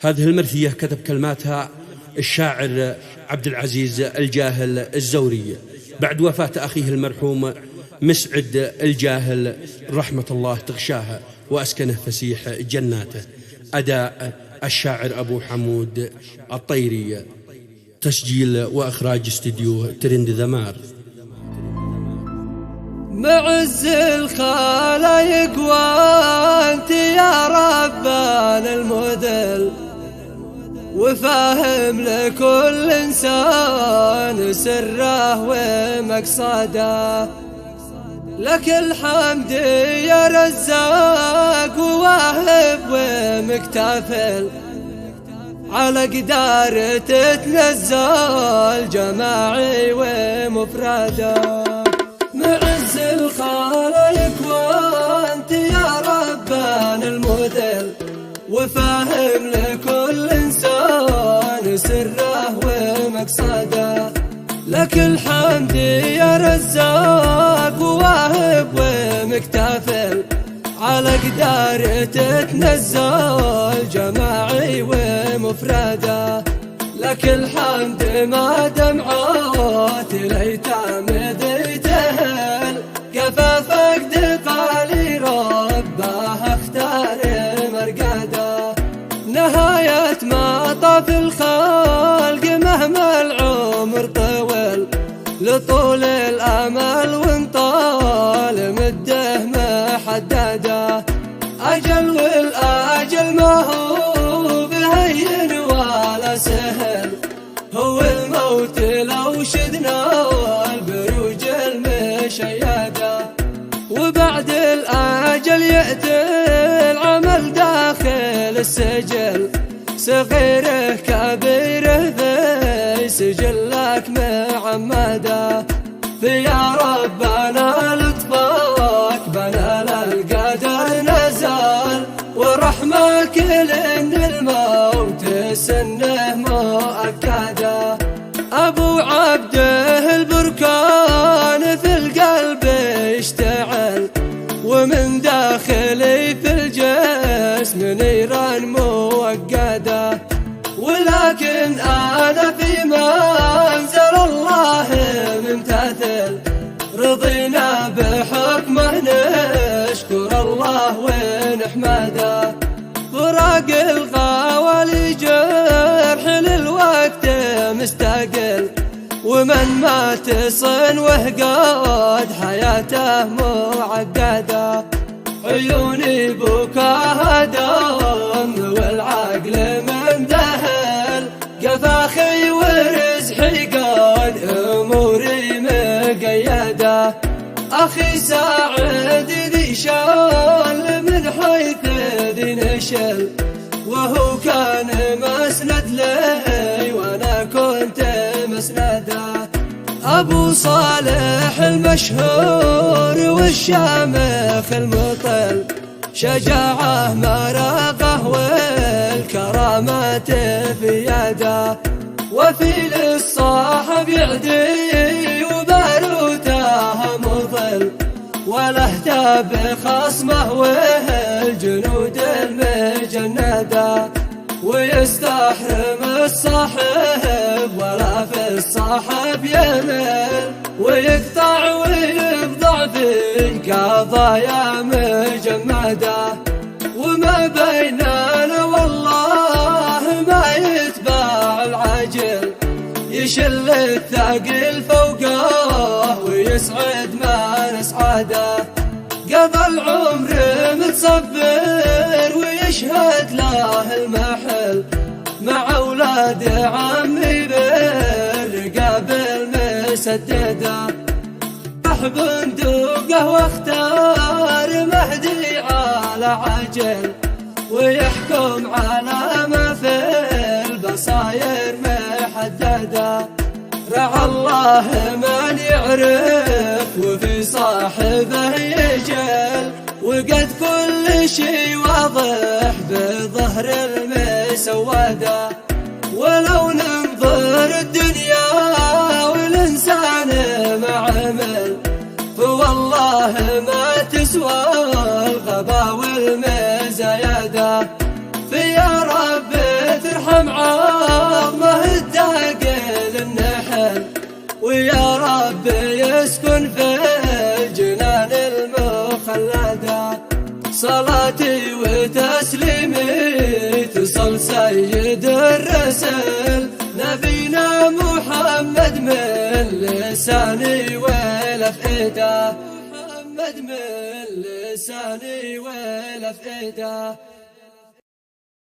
هذه المرثية كتب كلماتها الشاعر عبد العزيز الجاهل الزوري بعد وفاة أخيه المرحوم مسعد الجاهل رحمة الله تغشاها وأسكنه فسيح جناته. أداء الشاعر أبو حمود الطيري. تسجيل وإخراج استديو ترند ذمار. معز الخلايق وانت يا ربنا المذل، وفاهم لكل إنسان سره ومقصده. لك الحمد يا رزاق وواهب ومكتفل، على قدار تتنزل جماعي ومفرده. معز الخلايق وانت يا ربنا المذل، وفاهم لكل إنسان سره ومقصده. لك الحمد يا رزاق وواهب ومكتفل، على قدار تتنزل جماعي ومفرده. لك الحمد ما دمعات الأيتام ذيتهل، قفا فقد قالي رباه اختار مرقده. نهاية ما طاف الخلق مهما العمر طول، لطول الأمل وانطال مده محدده. أجل والأجل ما هو بهين ولا سهل، هو الموت لو شدنا البروج المشيده. وبعد الأجل يأتي العمل داخل السجل، صغيره كبيره في سجلك معمده. فيا ربنا لطفك بنا للقدر نزل، ورحمك لأن الموت سنه مؤكده. أبو عبده البركان في القلب يشتعل، ومن داخلي في الجسم نيران موقده. ولكن أنا في منزل الله ممتثل، رضينا بحكمه نشكر الله ونحمده. فراق الغوالي جرح للوقت مستقل، ومن ما تصنوه قد حياته معقده. عيوني بكاها دم والعقل من ذهل، قفاخي ورزحي قد اموري مقيده. اخي ساعد ذي شال من حيث ذي نشل، وهو كان مسند لي وانا كنت مسنده. أبو صالح المشهور والشامخ المطل، شجاعه مرقه والكرامات في يده. وفي للصاحب يعدي وباروته مظل، وله بخصمه والجنود المجنده. ويستحرم الصاحب ولا في الصاحب يمل، ويقطع ويبضع في قضايا مجمده. وما بيننا والله ما يتباع العجل، يشل الثقيل فوقه ويسعد ما نسعده. قضى العمر متصبر ويشهد له المحل، مع أولاد عمي بالرقاب المسدده. راح بندقه واختار مهدي على عجل، ويحكم على ما في البصاير محدده. رعى الله من يعرف وفي صاحبه يجل، وقد كل شي واضح بظهر المسوده. ولو ننظر الدنيا والإنسان مع عمل، فوالله ما تسوى الغبا والمزايده. فيا رب ربي يسكن في الجنان المخلدة. صلاتي وتسليمي تصل سيد الرسل نبينا محمد من لساني والأفئدة، محمد من لساني والأفئدة.